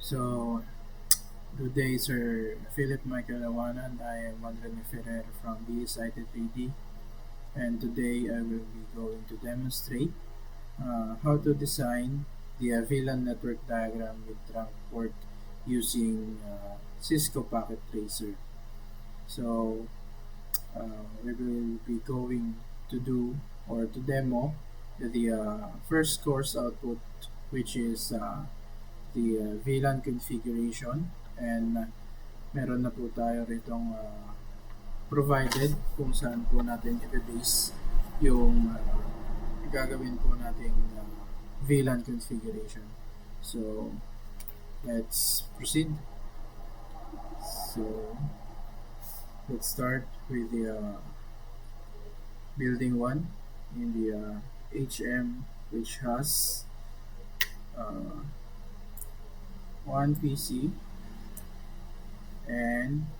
So, good day, Sir Philip Michael Awanan. I am Juan Ferrer from BSIT 3D, and today I will be going to demonstrate how to design the VLAN network diagram with trunk port using Cisco Packet Tracer. So, we will be going to do or to demo the first course output, which is the VLAN configuration, and meron na po tayo ritong provided kung saan po natin i-base yung gagawin po nating VLAN configuration. So, let's proceed. So, let's start with the building 1 in the HM, which has one PC and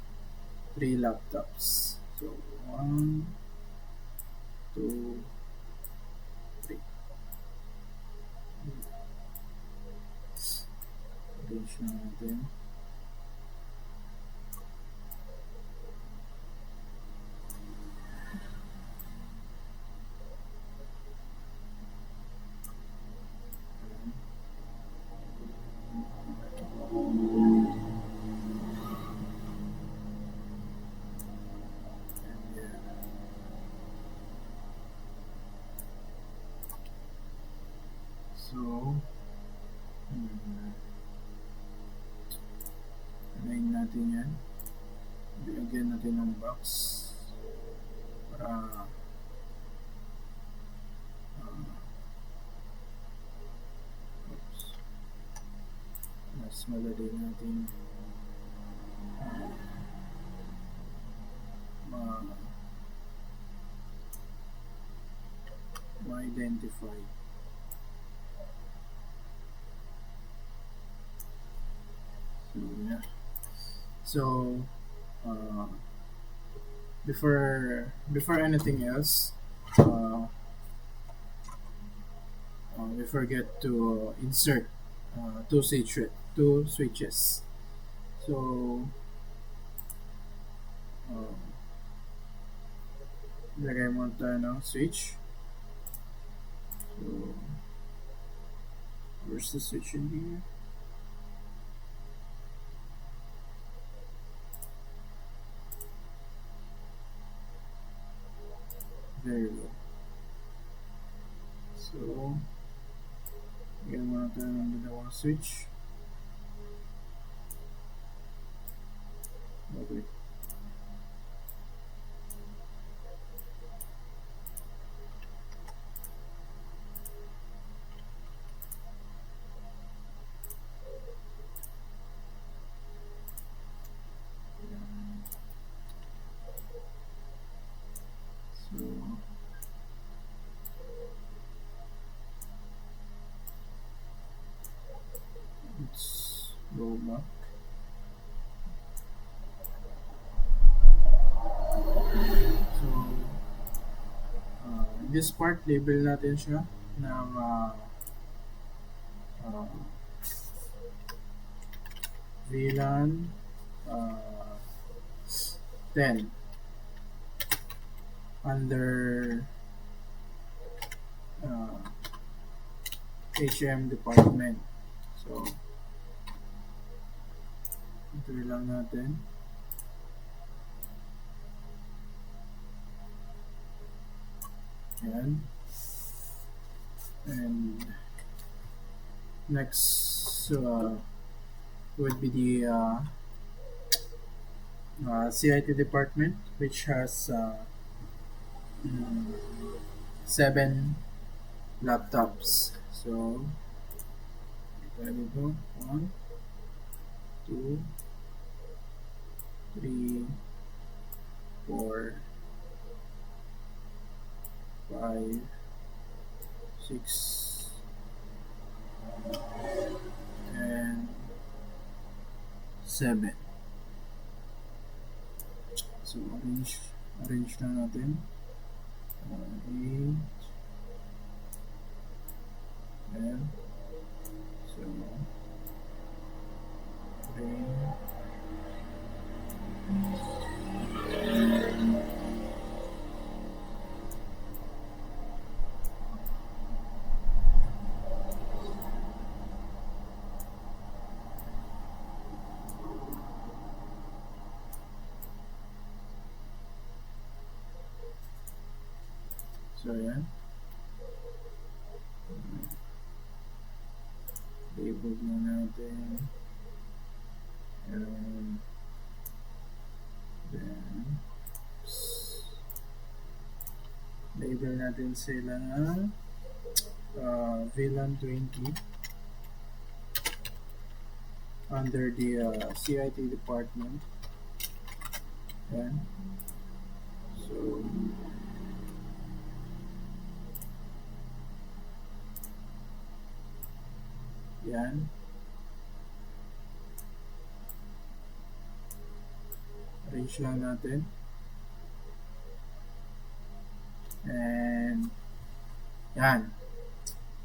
3 laptops. So, 1, 2, 3. Arrange na natin. So, align natin yan. Bigyan natin ng box para mas madali natin ma-identify. So, before anything else, we forget to insert two switches. So, lagay mo tayo ng switch. So, where's the switch in here? There you go. So, lagyan mo tayo ng dalawang switch. Okay. So, let's go back. So, this part, label natin siya ng VLAN 10 under HM department. So, ito lang natin. Ayan. And next would be the CIT department, which has 7 laptops. So, there we go. 1, 2, 3, 4, 5, 6, and 7. So, arrange na natin. 8, and so So, yan. Label na natin. And then, label natin sila na VLAN 20 under the CIT department. Yan. So, yan. Arrange lang natin. And yan.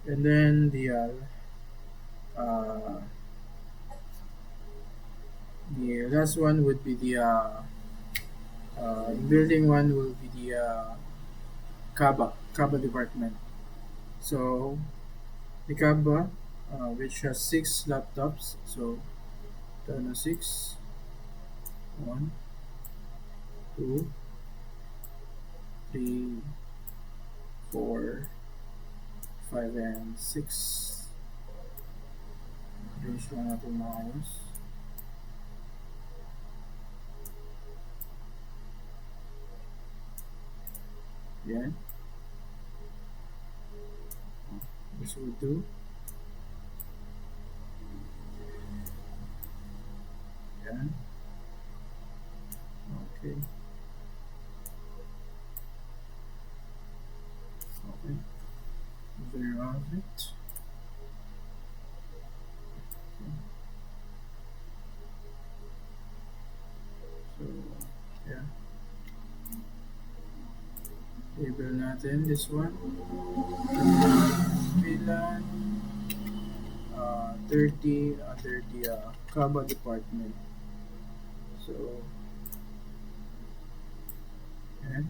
And then the last one would be the building one will be the Kaba department. So the Kaba, which has 6 laptops. So 6, 1, 2, 3, 4, 5, and 6. Arrange lang natin maayos. Yan. This will do. Yan. Okay. Okay. There you have it. So, yeah. Label natin this one. VLAN 30 under the Kaba department. So, and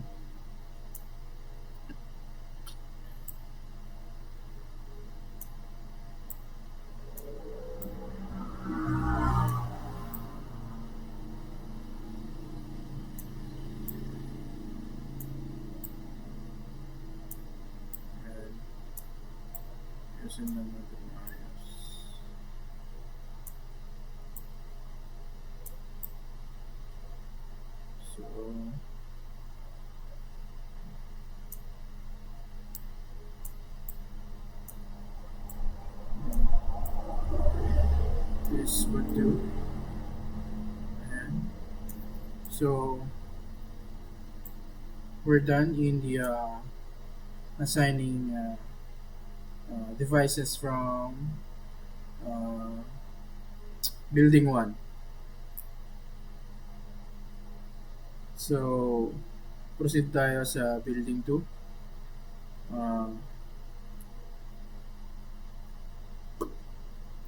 using lang natin maayos. So, this would do. And so we're done in the assigning devices from building 1. So proceed tayo sa building 2.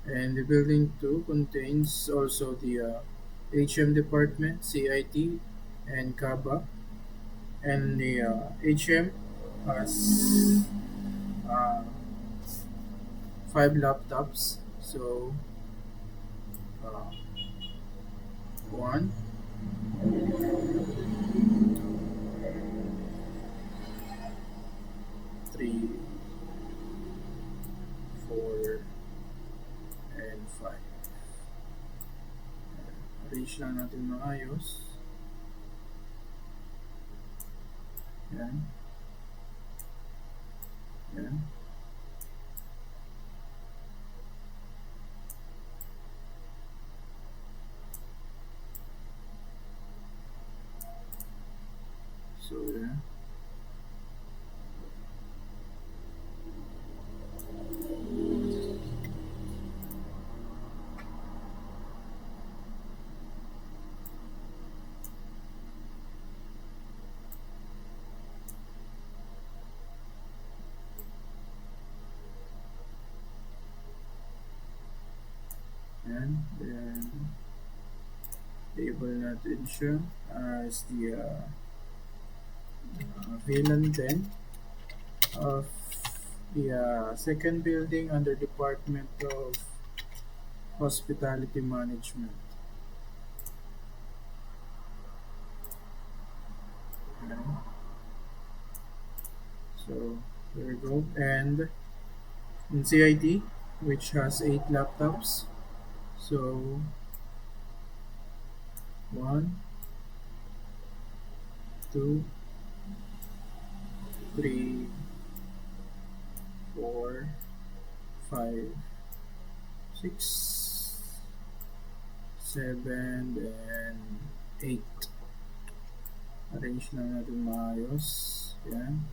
And the building 2 contains also the HM department, CIT, and Kaba. And the HM has 5 laptops. So 1, 3, 4, and 5. Arrange lang natin maayos. Yan. Yan. So, yeah. And then label natin siya as the VLAN 10 of the second building under Department of Hospitality Management. Okay. So So there we go. And in CIT, which has 8 laptops, so 1, 2, 3, 4, 5, 6, 7, and 8. Arrange lang natin maayos. Yan.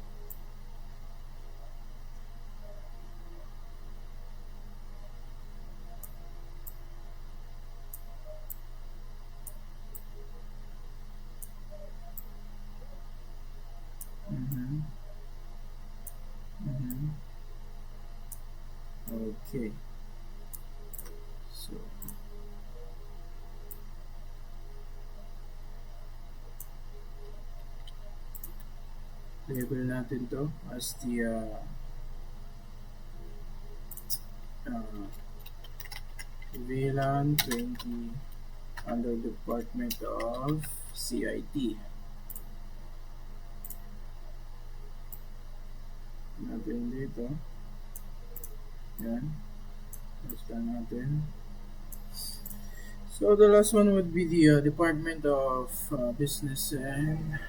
Mhm. Mhm. Okay. So, label natin to as the VLAN 20 under Department of CIT. Natin dito. Yan. Basta natin. So the last one would be the Department of Business and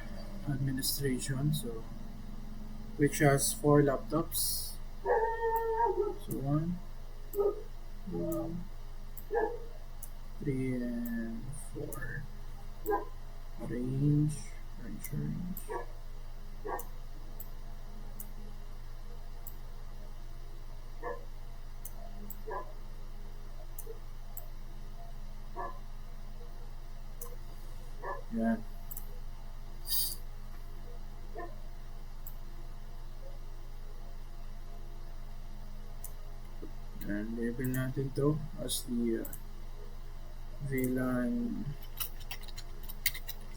Administration. So which has 4 laptops. So 1, 2, 3, and 4. Arrange. Yan. And label natin to as the VLAN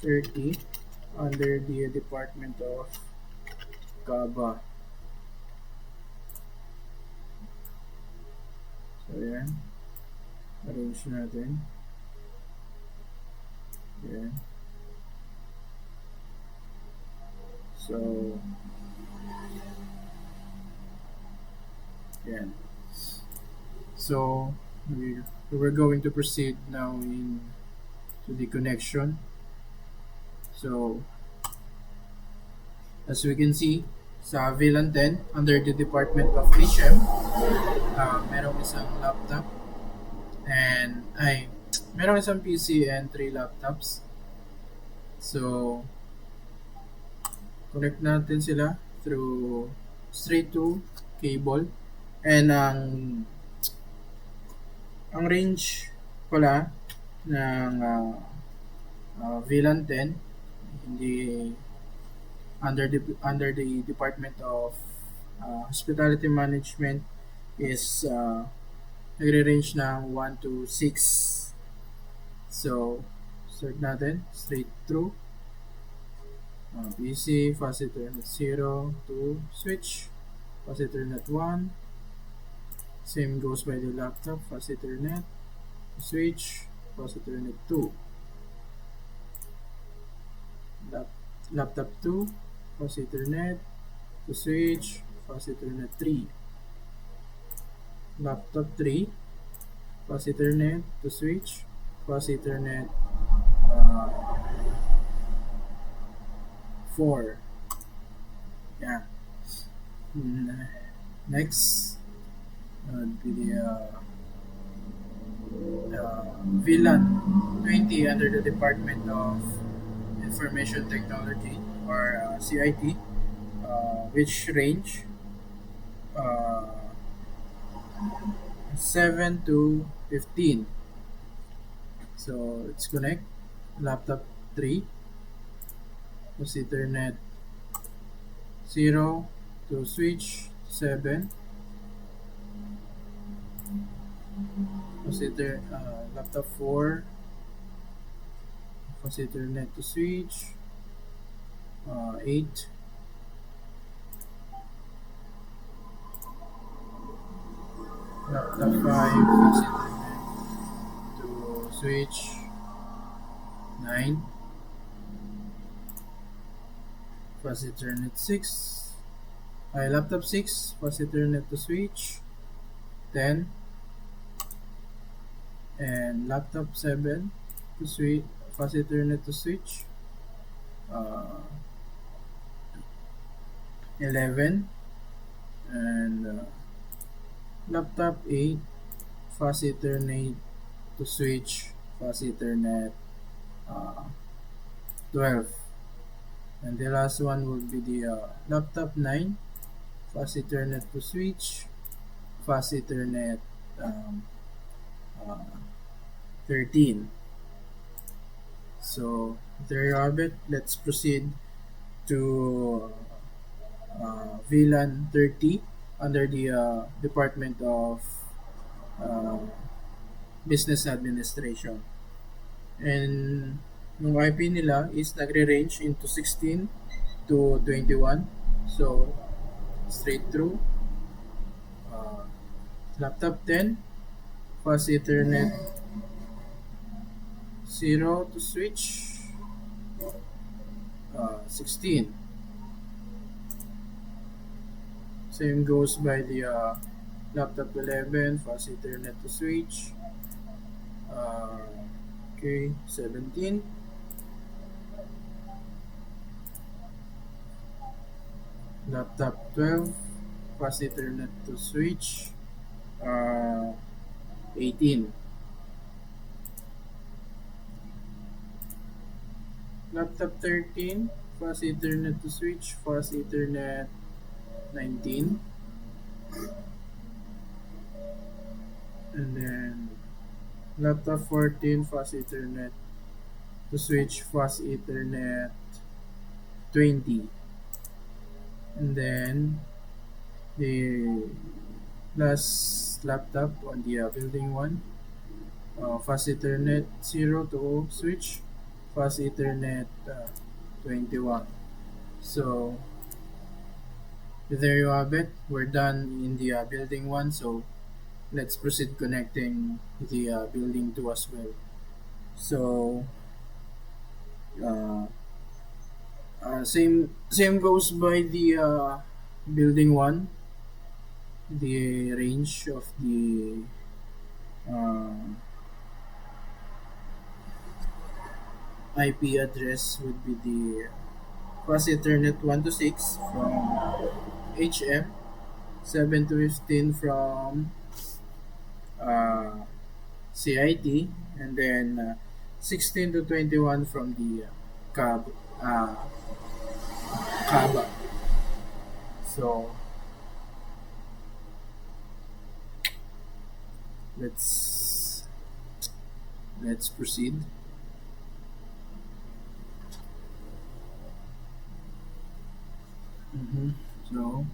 30 under the Department of GABA. So yan. Arrange natin. Yan. So yan. So we're going to proceed now to the connection. So as we can see sa VLAN 10 under the Department of HM, merong isang laptop and merong isang PC and 3 laptops. So connect natin sila through straight to cable, and ang range pala ng VLAN 10 hindi under the Department of Hospitality Management is nagre-range ng 1 to 6. So start natin straight through PC, fast Ethernet 0 to switch, fast Ethernet 1. Same goes by the laptop, fast Ethernet to switch, fast Ethernet 2. Laptop 2, fast Ethernet to switch, fast Ethernet 3. Laptop 3, fast Ethernet to switch, fast Ethernet 4. Yeah. Next would be the VLAN 20 under the Department of Information Technology or CIT, which range 7 to 15. So let's connect laptop 3, plus Ethernet 0 to switch 7, plus laptop 4, plus Ethernet to switch 8, laptop 5, plus Ethernet to switch 9, plus Ethernet 6, Laptop 6, fast Ethernet to switch 10, and laptop 7 to switch fast Ethernet to switch uh, 11, and laptop 8, fast Ethernet to switch fast Ethernet uh, 12, and the last one would be the laptop 9, fast Ethernet to switch fast Ethernet um, uh, 13. So there you have it. Let's proceed to VLAN 30 under the Department of uh, Business Administration. And yung IP nila is nagre-range into 16 to 21. So straight through. Uh, Laptop 10, fast Ethernet 0 to switch 16. Same goes by the laptop 11, fast Ethernet to switch. Uh, okay, 17. Laptop 12, fast Ethernet to switch. 18. Laptop 13, fast Ethernet to switch, fast Ethernet 19. And then laptop 14, fast Ethernet to switch, fast Ethernet 20. And then the last laptop on the building 1, fast Ethernet 0 to switch, fast Ethernet 21. So there you have it. We're done in the building 1. So let's proceed connecting the building 2 as well. So uh, same goes by the building 1. The range of the uh, IP address would be the fast Ethernet 1 to 6 from HM, 7 to 15 from uh, CIT, and then 16 to 21 from the uh, CABA. So let's proceed. So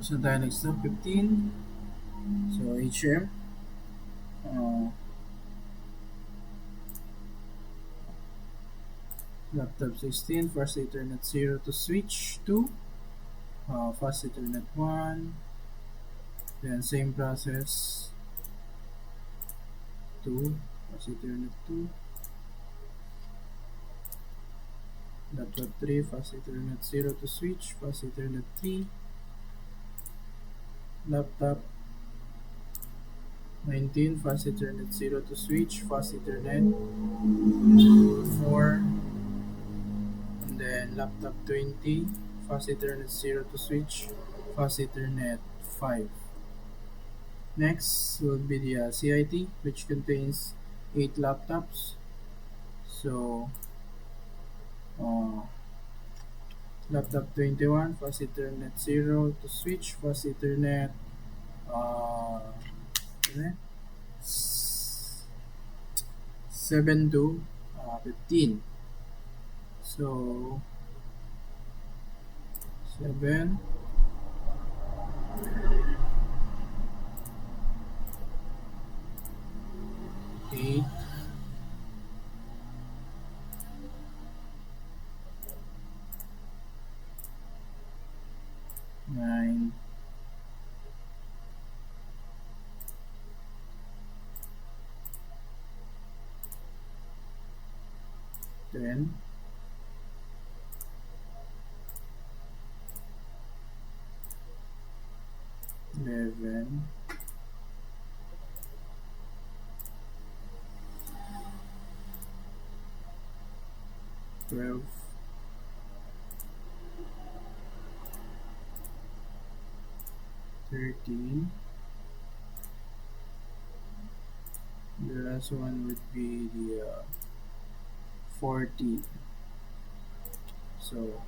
saan tayo nag-stop? 15. So HM. Laptop 16, fast Ethernet 0 to switch 2, fast Ethernet 1, then same process 2, fast Ethernet 2, laptop 3, fast Ethernet 0 to switch, fast Ethernet 3, laptop 19, fast Ethernet 0 to switch, fast Ethernet 4, and then laptop 20, fast Ethernet 0 to switch, fast Ethernet 5. Next will be the CIT, which contains 8 laptops. So laptop 21, fast Ethernet 0 to switch, fast Ethernet 7 to 15. So 7, 8, 9, 10, 11, 12, 13. The last one would be the 14. So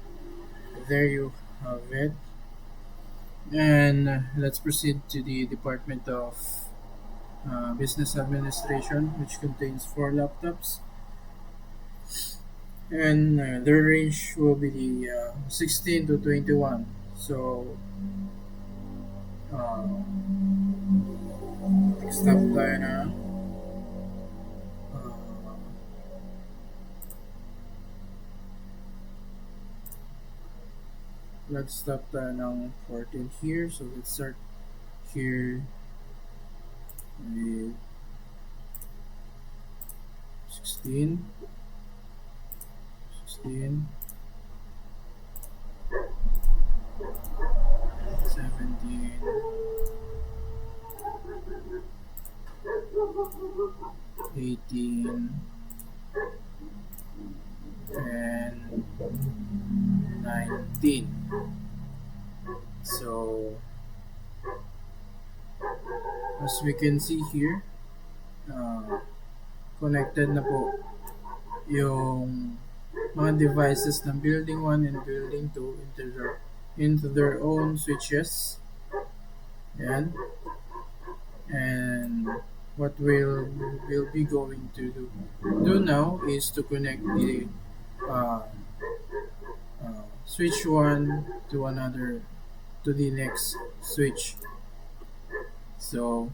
there you have it. And let's proceed to the Department of Business Administration, which contains 4 laptops. And their range will be the 16 to 21. So uh, stop tayo na. Uh, let's stop tayo ng 14 here. So let's start here with 16, 17, 18, and 19. So as we can see here, connected na po yung mga devices ng building 1 and building 2 into their own switches. Yan. And what we'll be going to do now is to connect the switch 1 to the next switch. So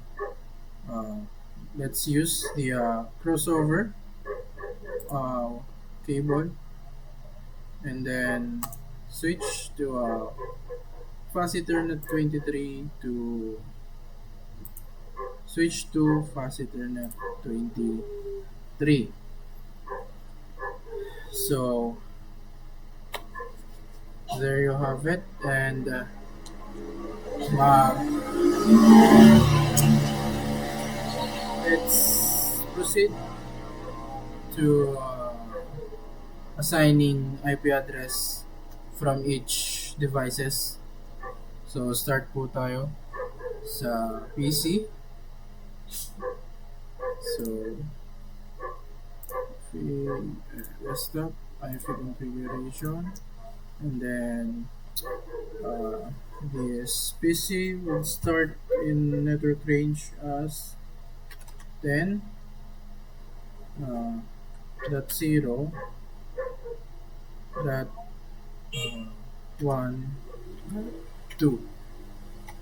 let's use the crossover cable and then switch to fast Ethernet 23 to switch to fast Ethernet 23. So there you have it. And let's proceed to assigning IP address from each devices. So start po tayo sa PC. So desktop IP configuration, and then this PC will start in network range as 10 dot 0 dot 1 2.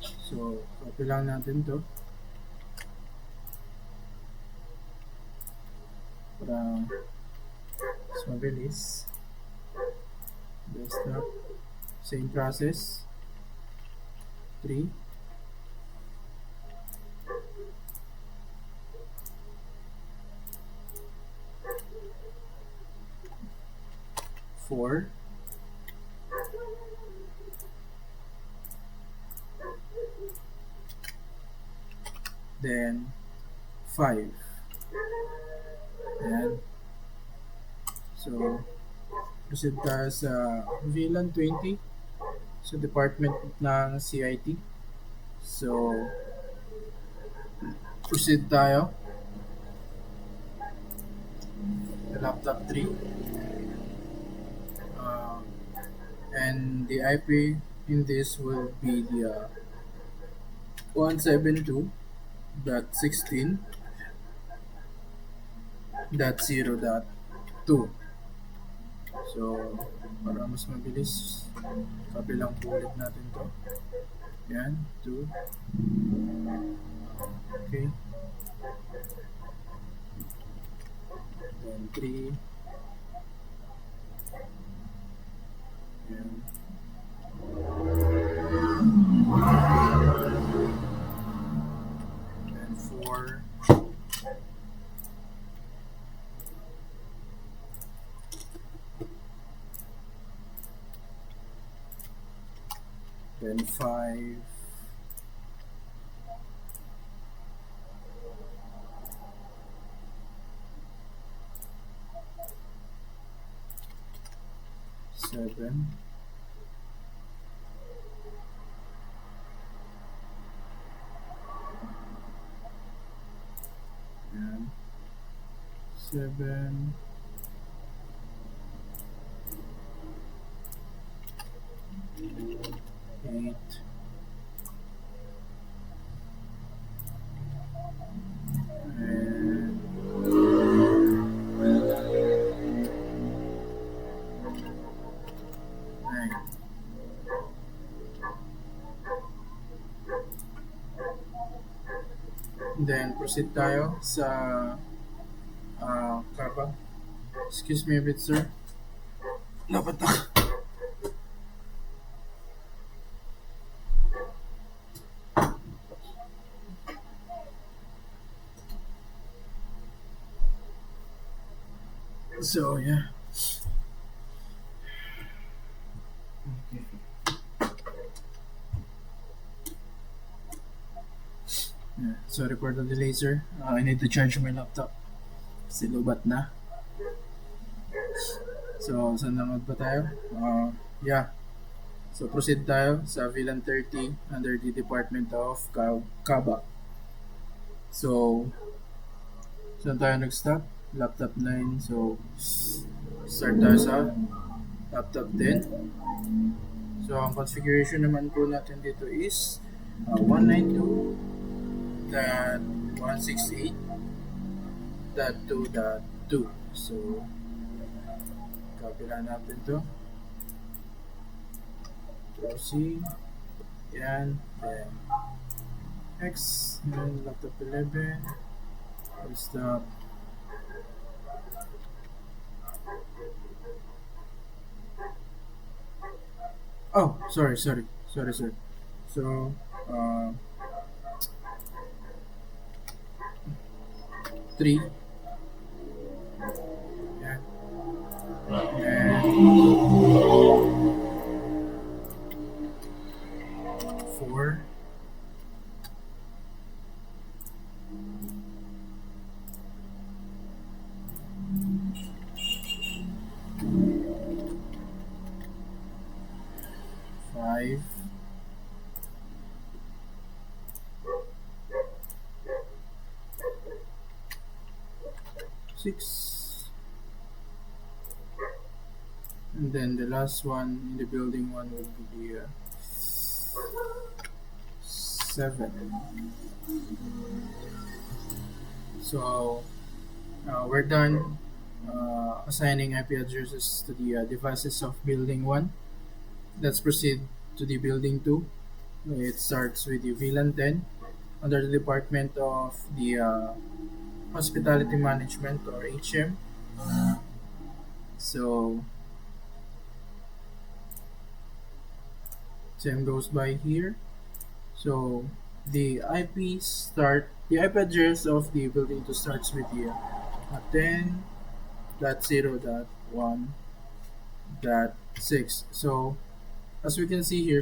So copy lang natin to para mas mabilis. Desktop, same process. 3, 4, then 5. Ayan. So proceed tayo sa VLAN 20 sa department ng CIT. So proceed tayo sa laptop 3, and the IP in this will be the 172.16.0.2. So para mas mabilis, copy lang po ulit natin to. Yan, 2. Okay. Then 3. Yan. Then 4. Then 5. 7. Yan. 7. 8. And 9. Then proceed tayo sa Kaba. Excuse me a bit, sir. Dapat na. So, yeah. Okay. Yeah. Sorry for the delay, sir. I need to charge my laptop. Kasi lubat na. So, saan naman pa tayo? Yeah. So, proceed tayo sa VLAN 30 under the Department of Kaba. So, saan tayo nag-stop? Laptop 9. So, start tayo sa laptop 10. So, ang configuration naman po natin dito is 192.168.2.2. So, copy lang natin to. C. Yan. Then, X. Then, laptop 11. Stop. Oh, sorry, sir. So, 3. Yan. And 4. 5. 6. And then the last one in the building one would be 7. So we're done assigning IP addresses to the devices of building 1. Let's proceed to the building 2. It starts with the VLAN 10 under the Department of the Hospitality Management or HM. So same goes by here. So the IP address of the building 2 starts with the 10.0.1.6. So as we can see here,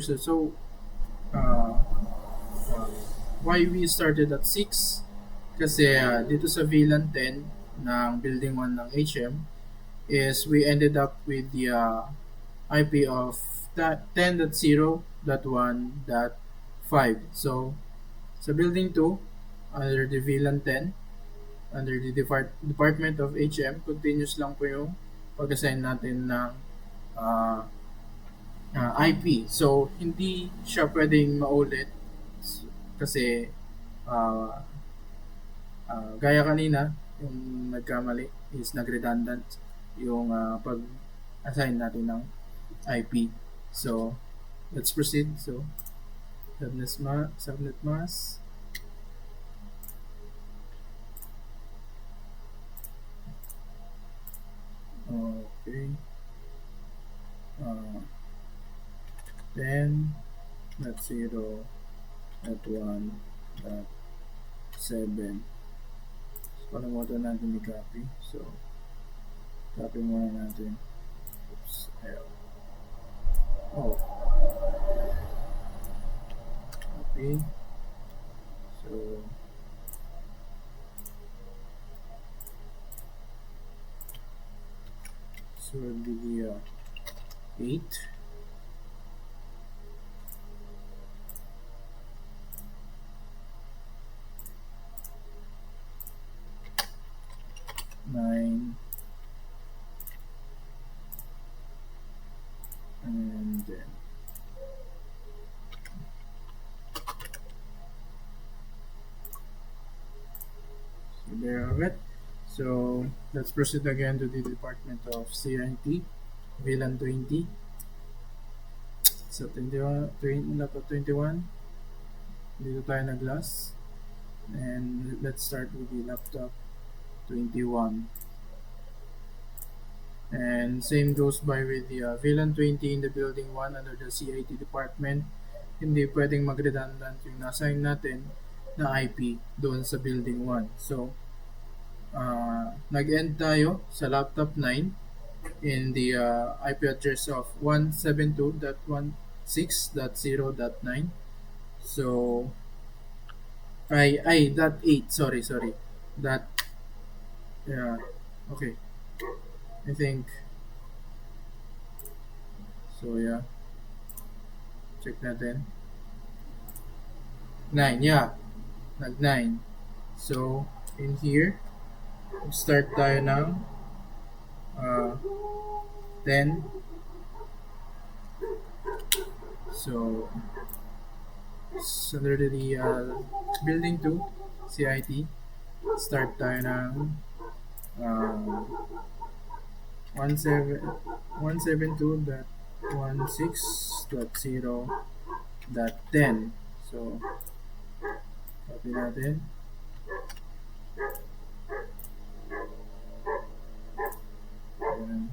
why we started at 6? Kasi dito sa VLAN 10 ng building 1 ng HM is we ended up with the IP of 10.0.1.5. So sa building 2 under the VLAN 10 under the Department of HM, continuous lang po yung pag-assign natin ng IP. So hindi siya pwedeng maulit kasi gaya kanina yung nagkamali is nag-redundant yung pag-assign natin ng IP. So let's proceed. So subnet mask. Okay. 10.0.1.7. Palimutan natin i-copy. So, copy muna natin. Oops. Copy. So, would be the 8, 9, and then so there you have it. So let's proceed again to the Department of CIT, VLAN 20. So 21, laptop 21, dito tayo nag-glass. And let's start with the laptop 21. And same goes by with the VLAN 20 in the building 1 under the CIT department. Hindi pwedeng mag-redundant yung na-assign natin na IP doon sa building 1. So, nag-end tayo sa laptop 9 in the IP address of 172.16.0.9. So, dot 8, sorry. Dot, yeah, okay. I think, so yeah. Check natin. 9, yeah. Nag-9. So, in here, start tayo ng 10. So, under the building 2, CIT, start tayo ng 172.16.0.10. So, copy natin. Ayan.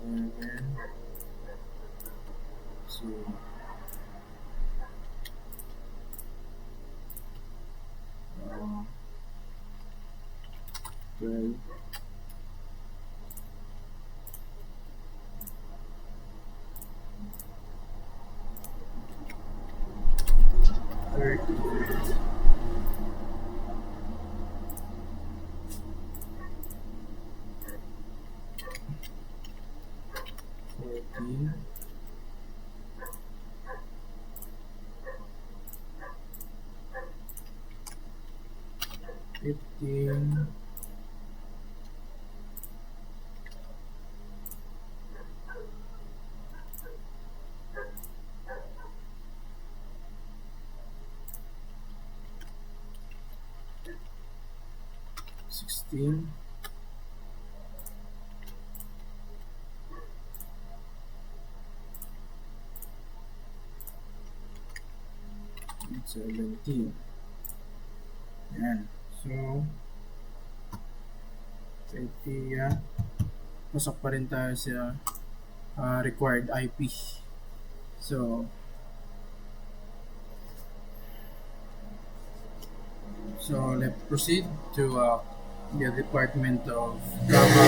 Again. So, uh, 12. Fifteen. Sixteen. 17. Yan. So, sa idea, pasok pa rin tayo sa required IP. So, let's proceed to the Department of Java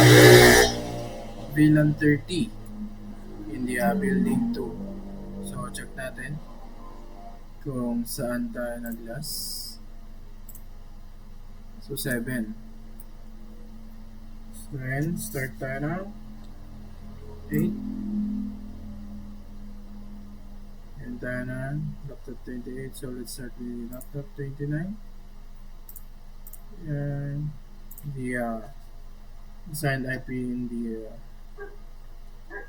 VLAN 30 in the building 2. So, check natin kung saan tayo nag-glass. So, 7. So, then, start tayo na 8. And tayo na laptop 28. So, let's start with laptop 29. And the assigned IP in the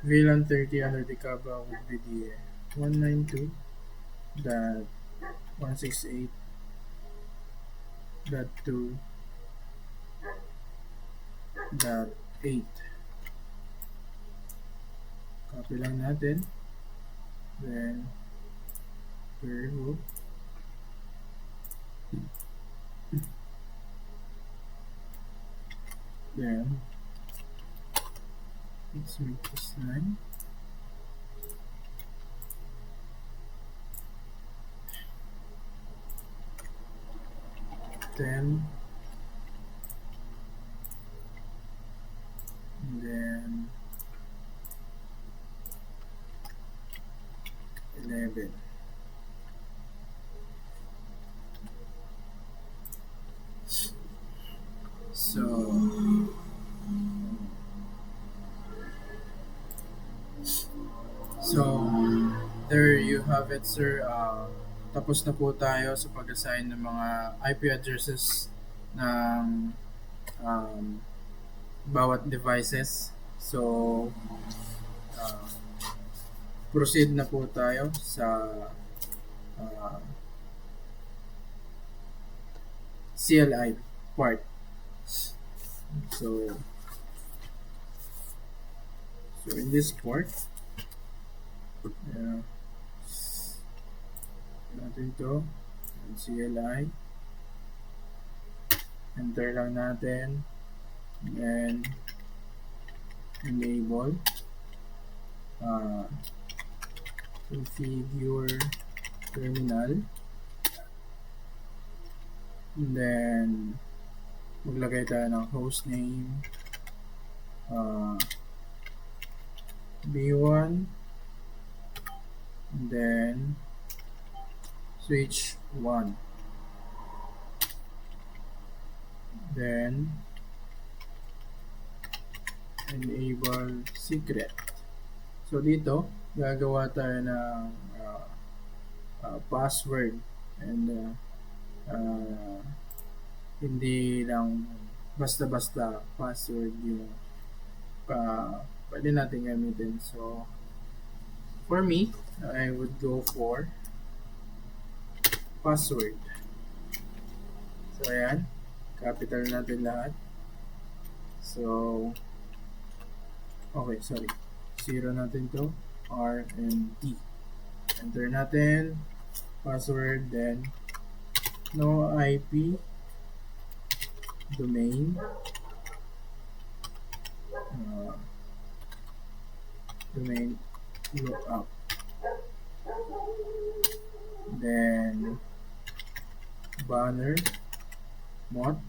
VLAN 30 under the Kaba would be the 192.168.2.8. Copy lang natin. Then, very good. Then, let's make this 9. And then 11. So you have it, sir. Tapos na po tayo sa pag-assign ng mga IP addresses ng um, bawat devices. So, uh, proceed na po tayo sa uh, CLI part. So in this part, natin to, CLI, enter lang natin, and enable, configure terminal, and then maglagay tayo ng hostname, B1, and then switch 1, then enable secret. So dito gagawa tayo ng password, and hindi lang basta-basta password yung pwede natin gamitin. So for me, I would go for password. So ayan, capital natin lahat. So okay, sorry, 0 natin to, R and T. Enter natin password, then no IP, domain, domain lookup, then banner, mot,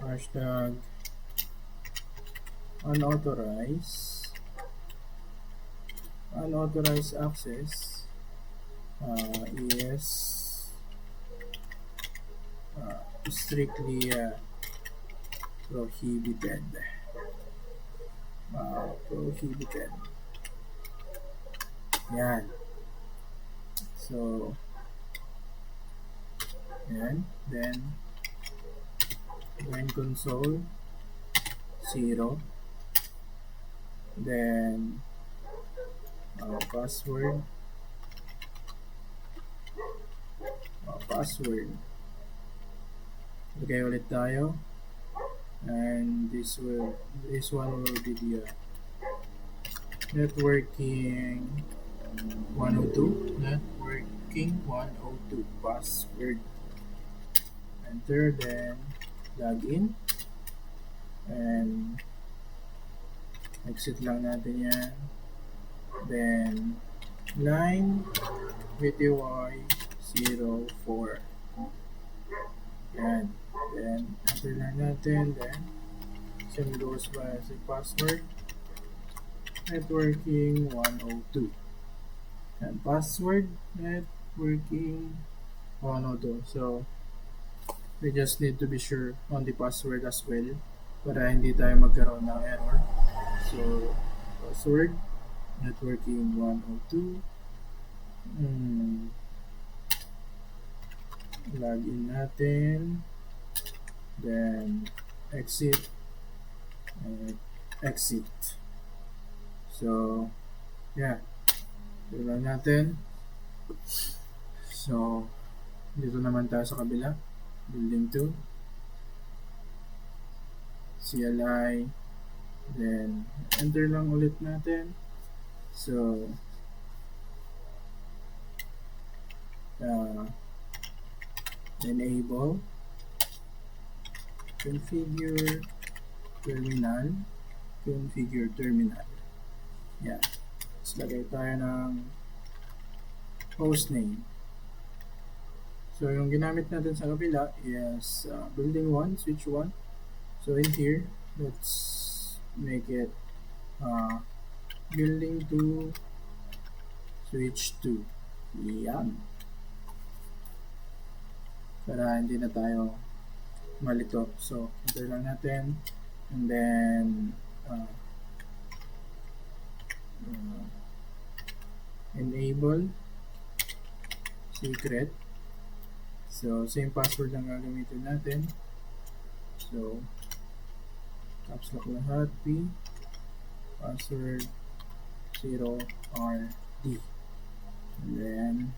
hashtag unauthorized access is strictly prohibited. Prohibited. Yan. So, yan. Then, when console 0, then password, okay, ulit tayo, and this one will be the networking 102 password. Enter, then login, and exit lang natin yan, then line VTY 04, yan, then enter lang natin, then same goes by as a password, networking 102, and password networking 102. So we just need to be sure on the password as well para hindi tayo magkaroon ng error. So password networking 102, login natin, then exit, exit. So yeah, ito lang natin. So dito naman tayo sa kabila, building 2, CLI, then enter lang ulit natin. So enable, configure terminal, yeah. Tapos lagay tayo ng hostname. So yung ginamit natin sa kabila is building 1, switch 1. So in here, let's make it building 2, switch 2. Yan. Para hindi na tayo malito. So enter lang natin, and then enable secret. So same password lang gagamitin natin. So caps lock lahat, P, password 0RD, and then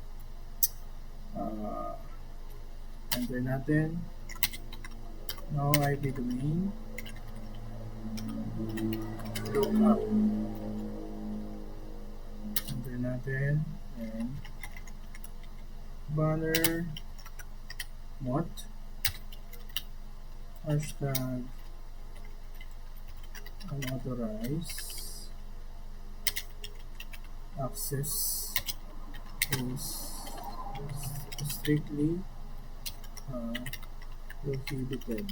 enter natin. Now IP domain, lookup, enter natin, and banner mot, hashtag unauthorized access is strictly prohibited.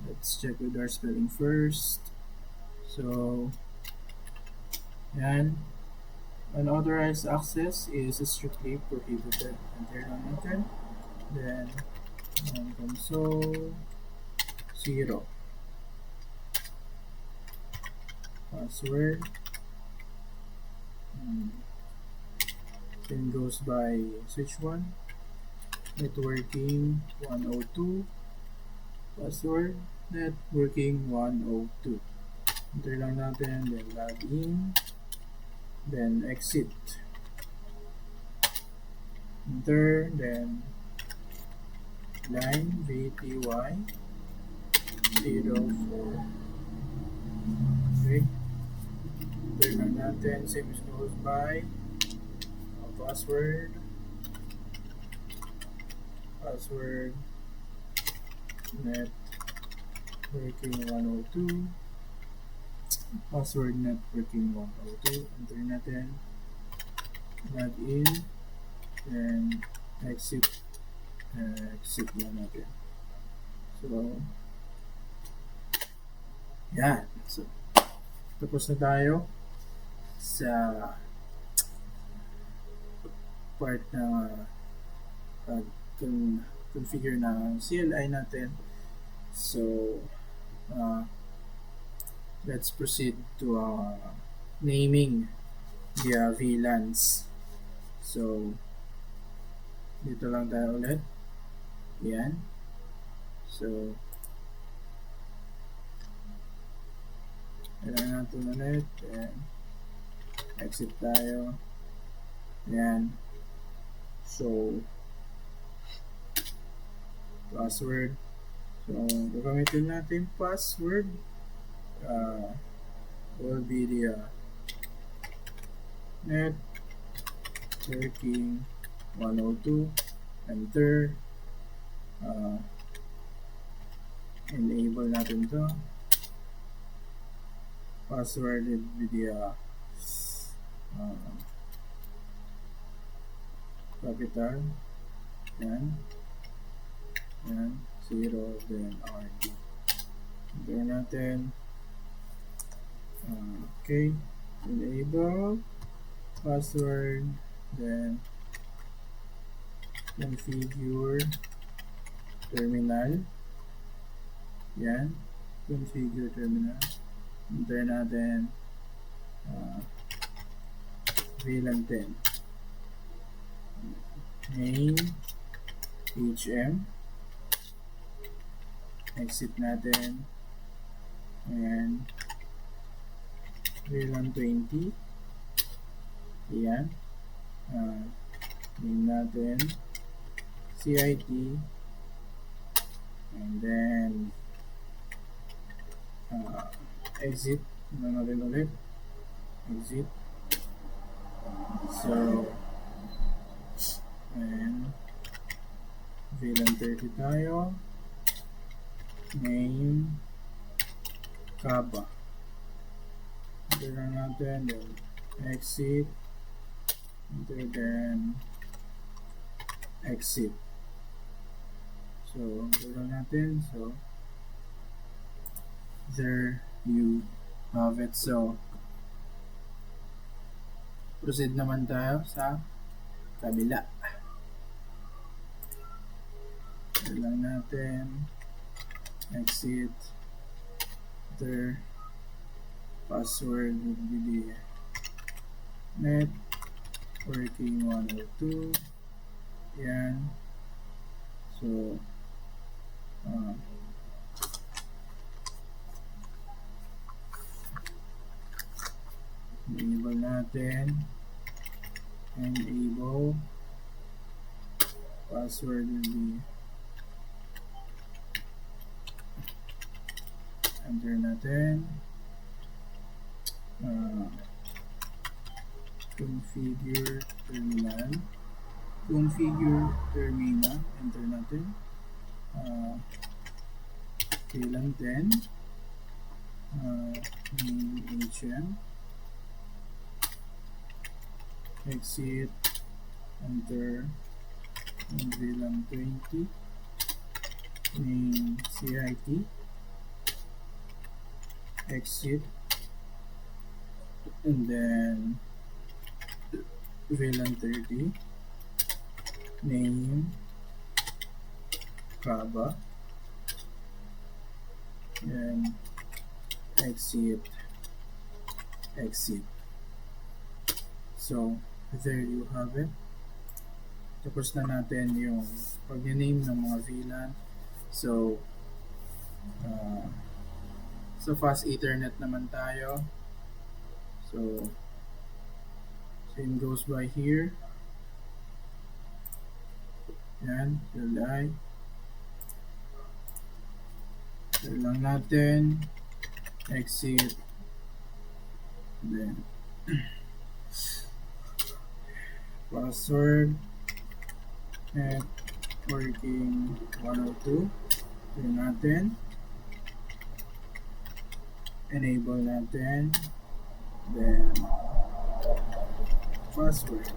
Let's check with our spelling first. So yan, unauthorized access is strictly prohibited. Enter lang natin. Then console 0, password, then goes by switch 1, networking 102, password networking 102. Enter lang natin, then log in, then exit, enter, then line VTY 04. Okay, enter lang natin, same as goes by password networking 102, password networking 102, enter natin, log in, then exit lang natin. So yan, so tapos na tayo sa part na configure na CLI natin. So let's proceed to naming the VLANs. So dito lang tayo ulit, yan. So kailangan natin ulit, and exit tayo, yan. So password, so gagamitin natin password will be the networking 102, enter, enable natin to, password will be the capital, yan, 0, then RD, enter natin, okay, enable, password, then configure terminal, yan, configure terminal, enter natin VLAN 10, name HM, exit natin, and VLAN 20, yan, name natin CIT, and then exit na natin ulit, exit. So and VLAN 30 tayo, name Kaba, enter lang natin, then exit, enter, then exit. So enter lang natin. So there you have it. So proceed naman tayo sa kabila. Enter lang natin, exit, enter, password would be the working 102. Yan. So, enable natin. Enable. Password will be enter natin. Configure terminal. Configure terminal. Enter natin. Kailan 10. Name HM. Exit. Enter. VLAN 20. Name CIT. Exit. And then VLAN 30. Name Kaba. And exit. So there you have it. Tapos na natin yung pag-name ng mga VLAN. So fast Ethernet naman tayo. So same goes by here. Yan, LI. Share lang natin. Exit. Then password at working 102. Share natin. Enable natin. Then password.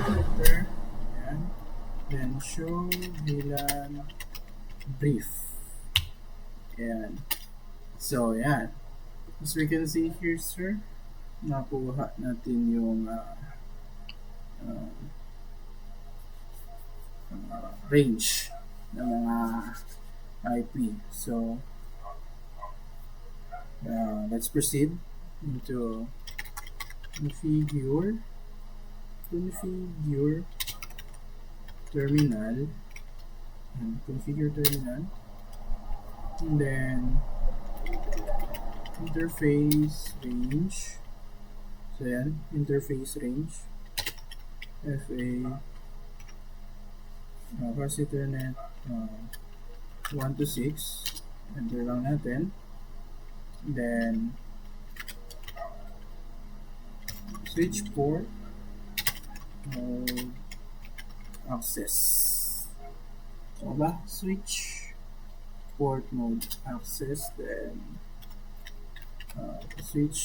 Enter. Yan. Then show VLAN brief. Yan. So yan. As we can see here, sir, nakuha natin yung range ng mga IP. So let's proceed into configure terminal, and configure terminal, and then interface range. So yan, interface range FA fast Ethernet 1 to 6. Enter lang natin. Then switch port access. So ba? Switch port mode access. Then switch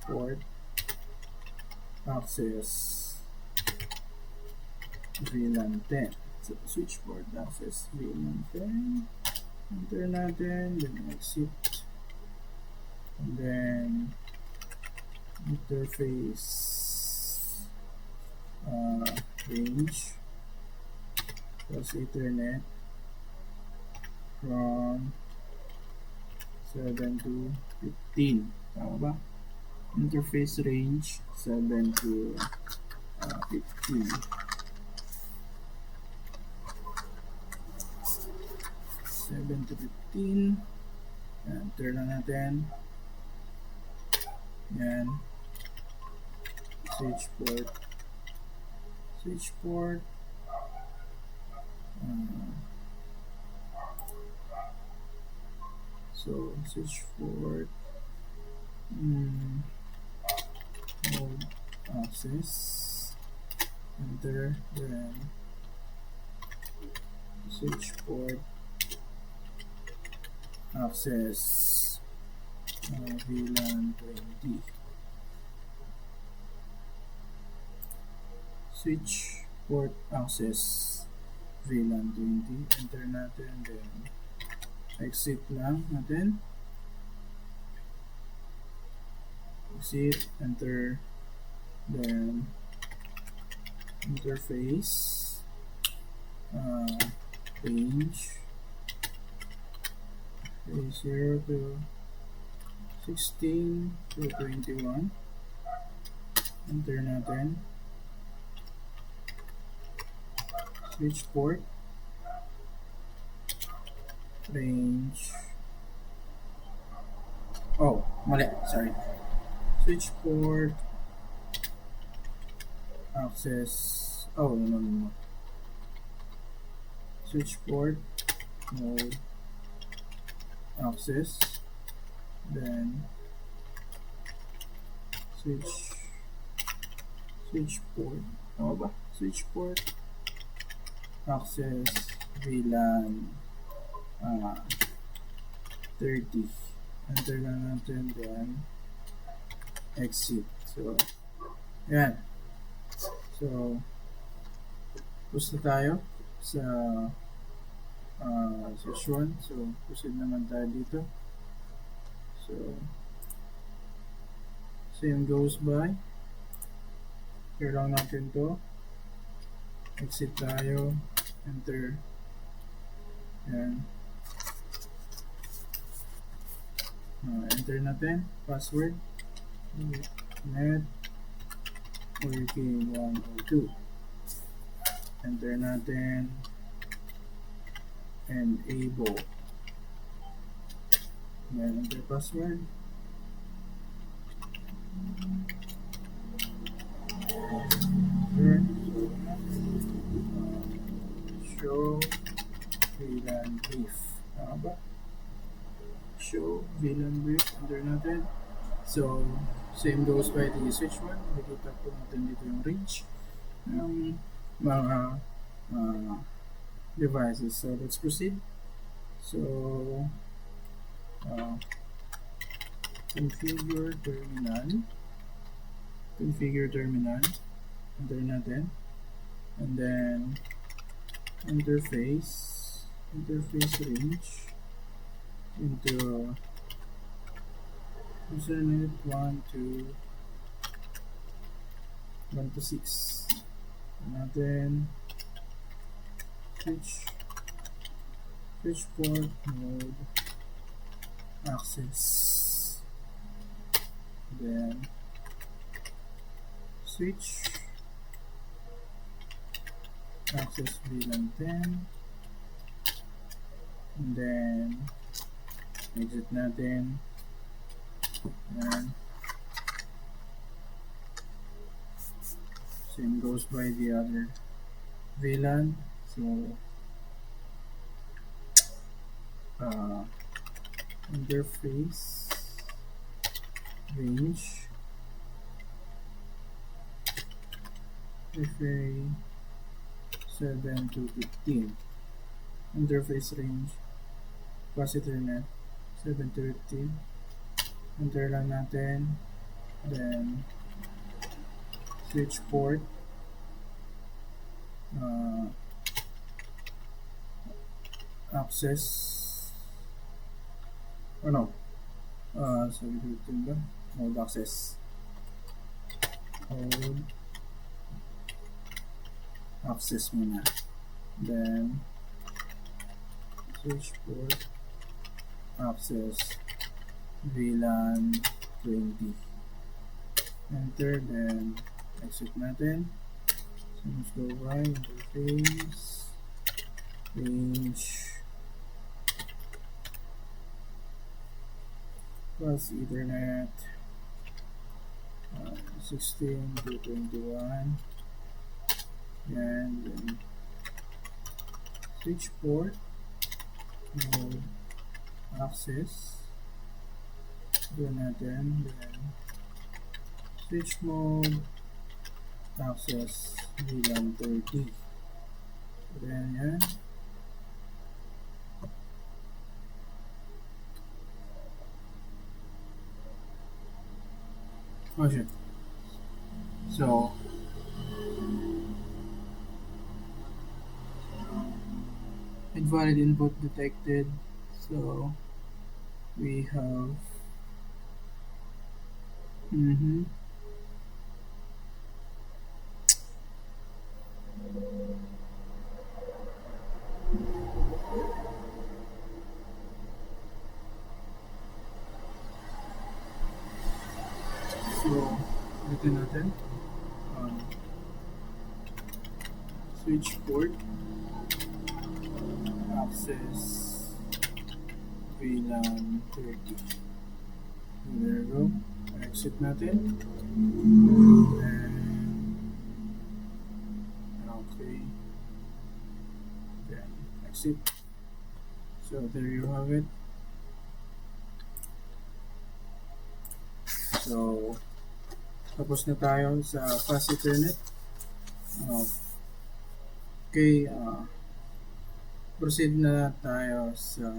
port access VLAN 10. So switch port access VLAN 10. Enter natin, then exit, and then interface range plus Ethernet from 7 to 15. Tama ba? Interface range 7 to 15. 7 to 15. Enter na natin. Yan. Switch port. So switch port mode access. Enter. Then switch port access VLAN 20. Switch port access VLAN 20. Enter natin, then exit lang natin. Exit, enter, then interface range 0 to 16 to 21. enter natin, switch port, range, oh, mali, sorry, switch port, access, oh, no, switch port, mode, access, then switch port, ano ba? Switch port, access, VLAN 30, enter lang natin, then exit. So yan, so push na tayo sa session. So proceed naman tayo dito. So same goes by, clear lang natin to, exit tayo, enter, yan, enter natin password, net hurricane102, enter natin enable, then enter password, show VLAN brief, tama ba? Show VLAN brief, enter natin. So same goes by the switch one, makikita po natin dito yung range ng mga devices. So let's proceed. So configure terminal, enter natin, and then interface range into Ethernet 1 to 6, and then switch port, mode, access, then switch, access VLAN 10, and then exit natin, and same goes by the other VLAN. So interface range FA 7 to 15, interface range capacitor net 7 to 15, enter lang natin, then switch port, access, sorry, mode access, mode access muna, then switch port, access VLAN 20, enter, then exit natin. So let's go by interface range plus Ethernet 16 to 21, and then switch port, mode, access, doon natin, then switch mode, access VLAN 30, then yan, oh shit, so invalid input detected. So we have so ulitin natin. switch port, access VLAN 30. There we go. Exit natin. And okay. Then exit. So there you have it. So tapos na tayo sa fast Ethernet. Okay, proceed na tayo sa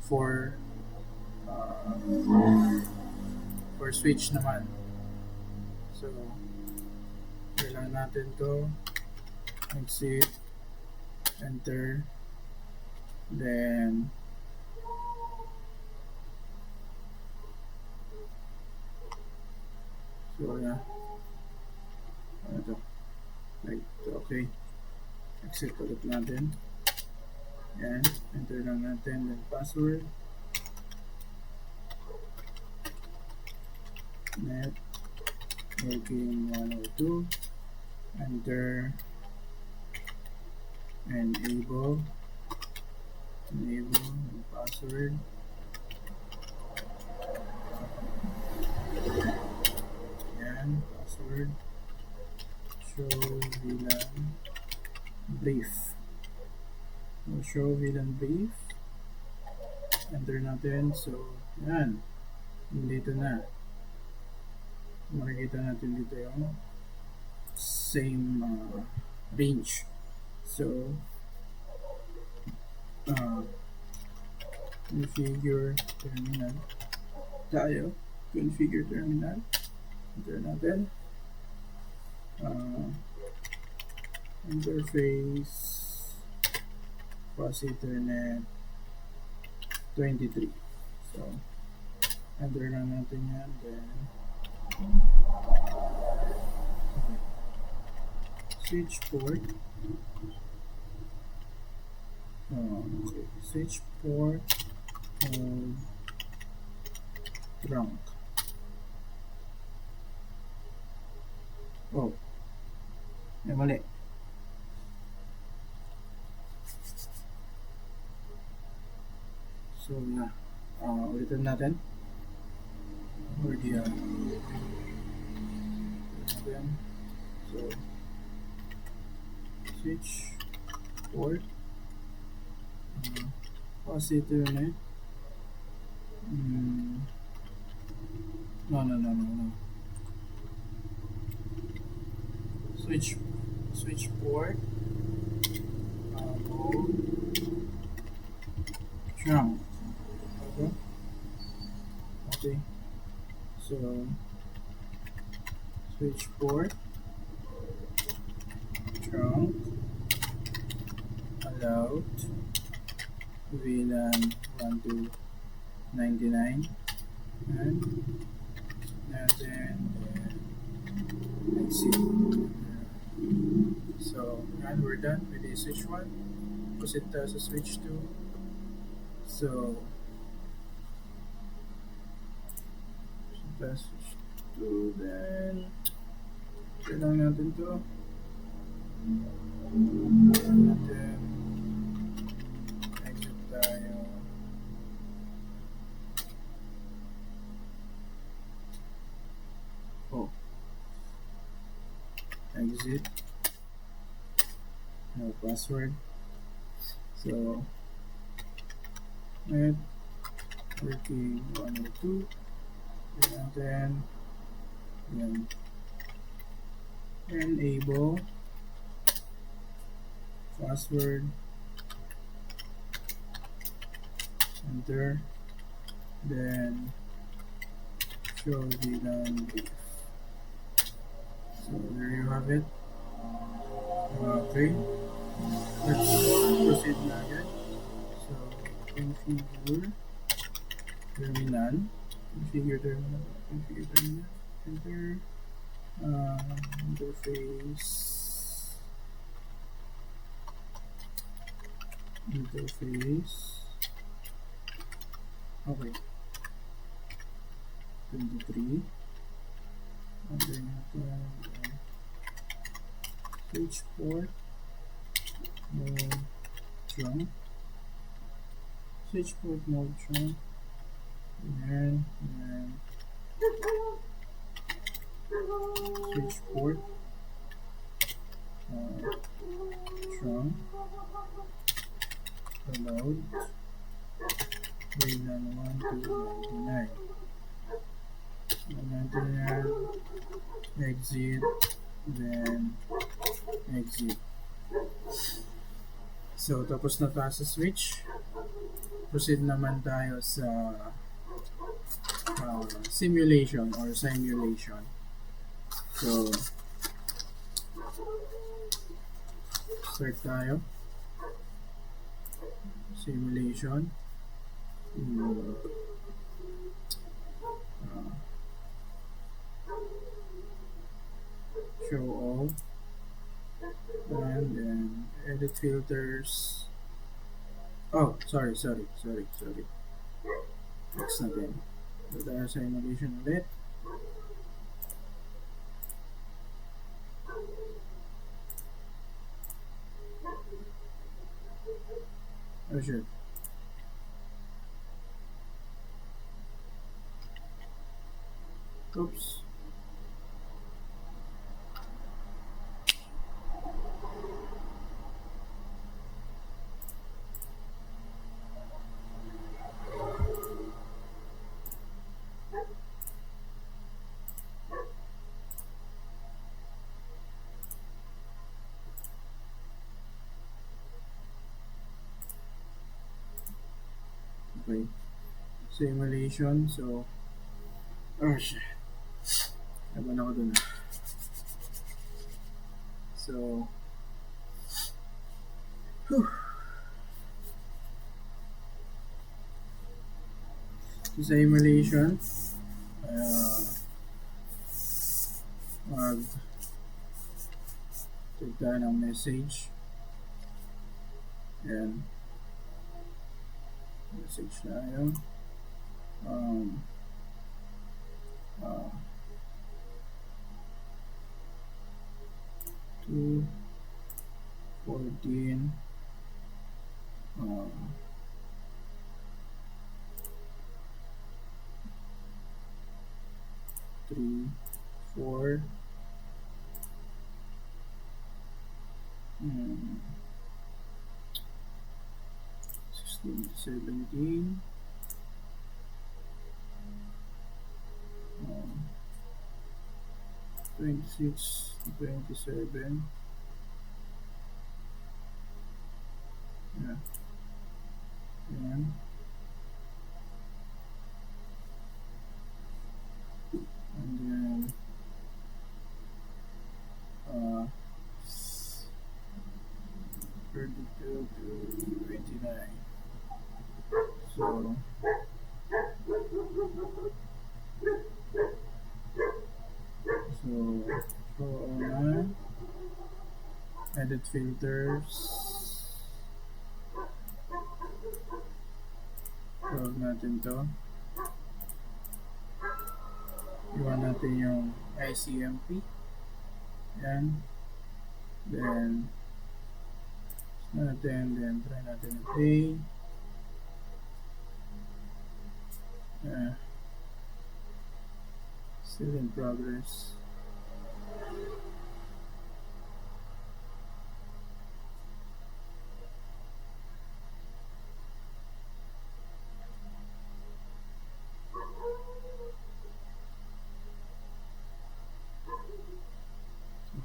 for switch naman. So kailangan natin to exit, enter, then so yeah, ano to, like okay, exit ulit natin, and enter lang natin, then password, net working 102, enter, enable and password, and password, show VLAN brief. So, show VLAN brief, enter natin. So yan, dito na makikita natin dito yung same range. So configure terminal tayo, configure terminal, enter natin, interface fast Ethernet 23. So enter lang natin yan, then okay. Switch port, okay. Switch port trunk. Oh, mali. So na, ulitin natin. Or the so switch port fast Ethernet. No. Switch port mode trunk. Okay. So switch port trunk allowed VLAN 1 to 99 and exit. So and we're done with the switch 1. Proceed tayo sa switch 2. So switch 2, then kailangan natin to, natin exit tayo. Exit, no password. So net working 102, and then enable password, enter, then show VLAN brief. So there you have it. Okay, let's proceed na again. So configure terminal, enter, interface, okay, 23, and then switchport mode trunk, switchport mode trunk, and switchport trunk allowed VLAN 1 to 99. 99 exit, then exit. So tapos na tayo sa switch. Proceed naman tayo sa simulation or simulation. So start tayo. Simulation. Show all, and then edit filters. Oh, sorry. Next natin. So tayo sa simulation ulit. Oh shit. Oops. Okay. Simulation. So, oh shit. Laban ako dun. So, simulation. Take tayo ng message. Ayan. Message tayo. 214 3 4 16 17 26 27. Yeah. And then 32 to 29. So on, edit filters. Huwag natin to. Iwan natin yung ICMP. Yan. Then try natin i-play. Still in progress.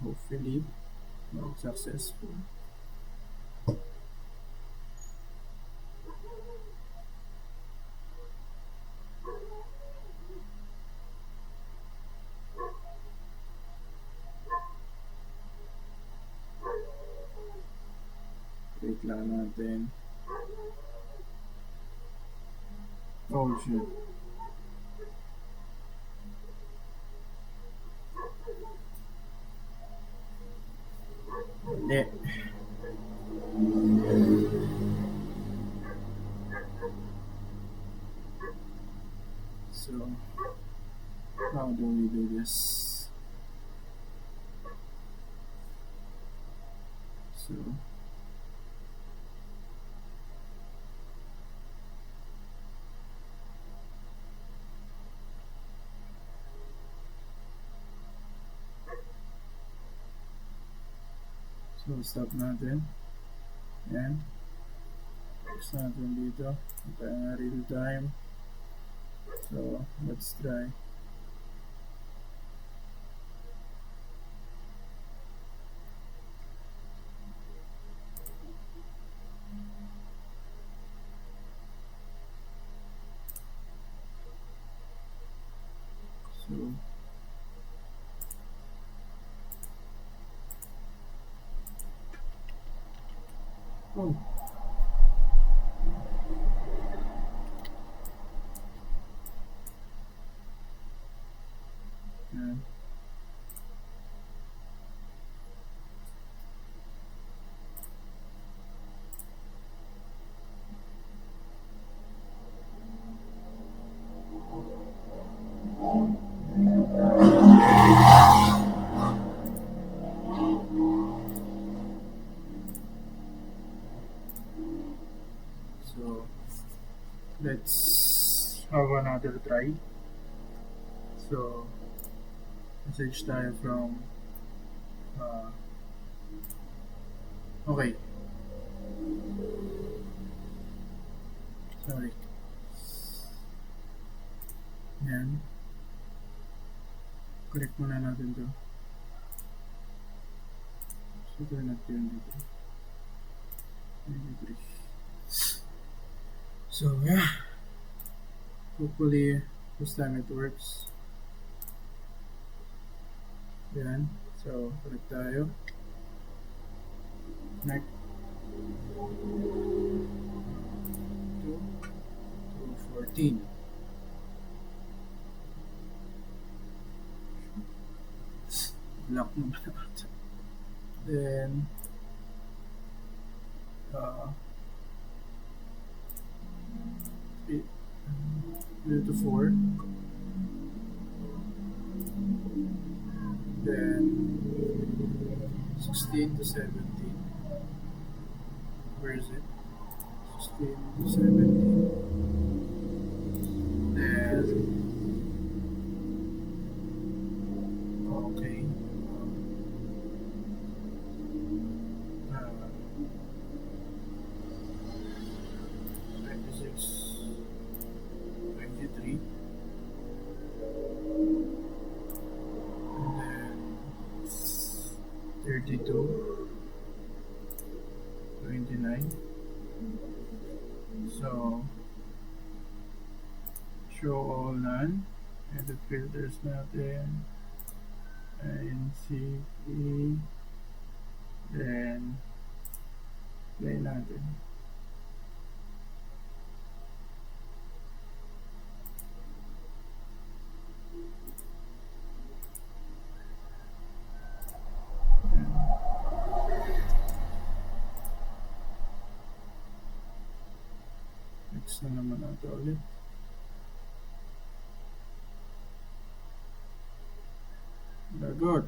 Hopefully successful. Wait lang natin. Oh shit. Hindi. So, how do we do this? So, stop natin. Yan. Fix natin dito. Ito ang real time. So, let's try. So, oh. Yan. So, let's have another try. So, message tayo from okay. Sorry. Yan. Correct muna natin to. So, turn up yun dito. 23. So, yeah. Hopefully, this time it works. Yan. So, correct tayo. Connect. 214. Block naman natin. Then, 3 to 4. Then, 16 to 17. Where is it? 16 to 17. Then, okay. 26, 23. And then 32, 29. So, show all none. Edit filters natin. NCE. Then, play natin. Next na naman natin ulit. Good.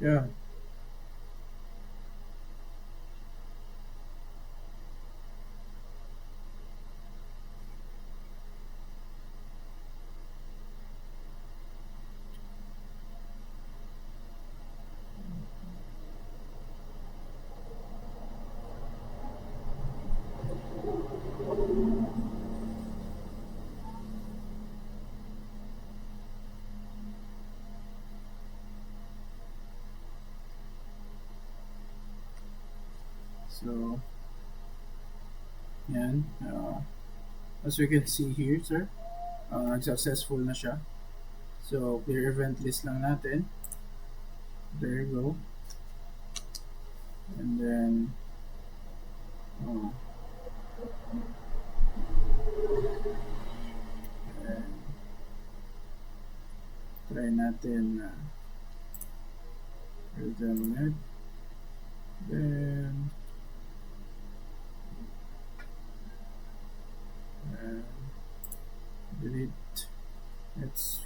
Yeah. So, yan. As we can see here, sir, successful na siya. So, clear event list lang natin. There you go. And then, try natin real-time net. Then,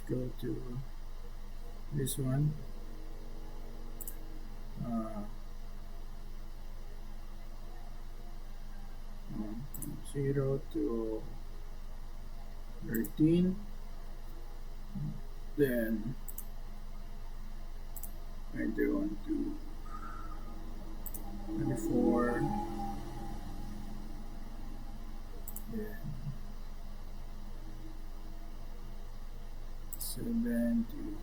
go to this one. Uh, 0 to 13. Then 21 to 24. Then 7 to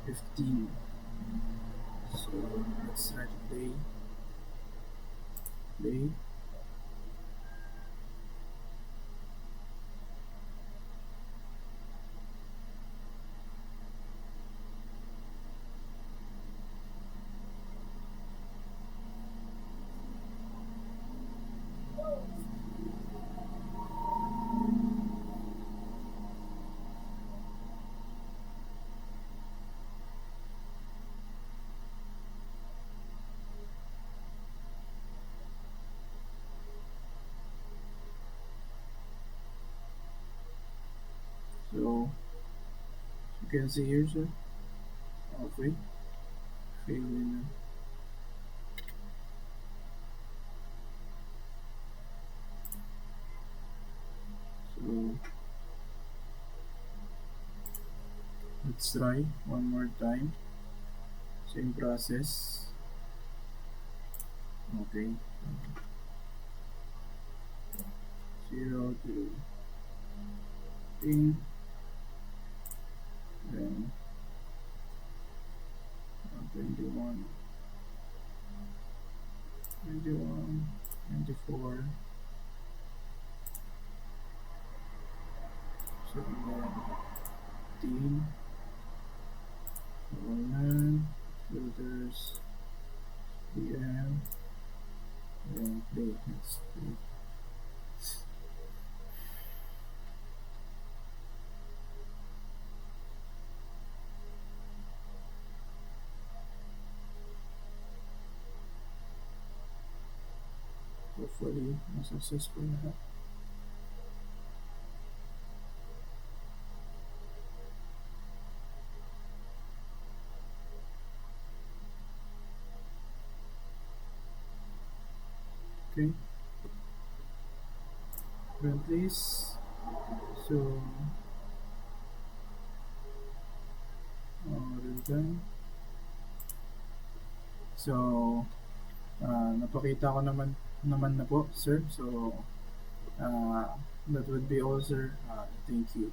15. So let's try to play. So you can see here, sir. Okay, failing. So let's try one more time. Same process. Okay. 0 to 10. Then 21, 24. So 15. Online filters PM. Then play. Let's play. Hopefully, successful lahat. Okay. Run this. So, done. So, napakita ko naman na po, sir. So, that would be all, sir. Thank you.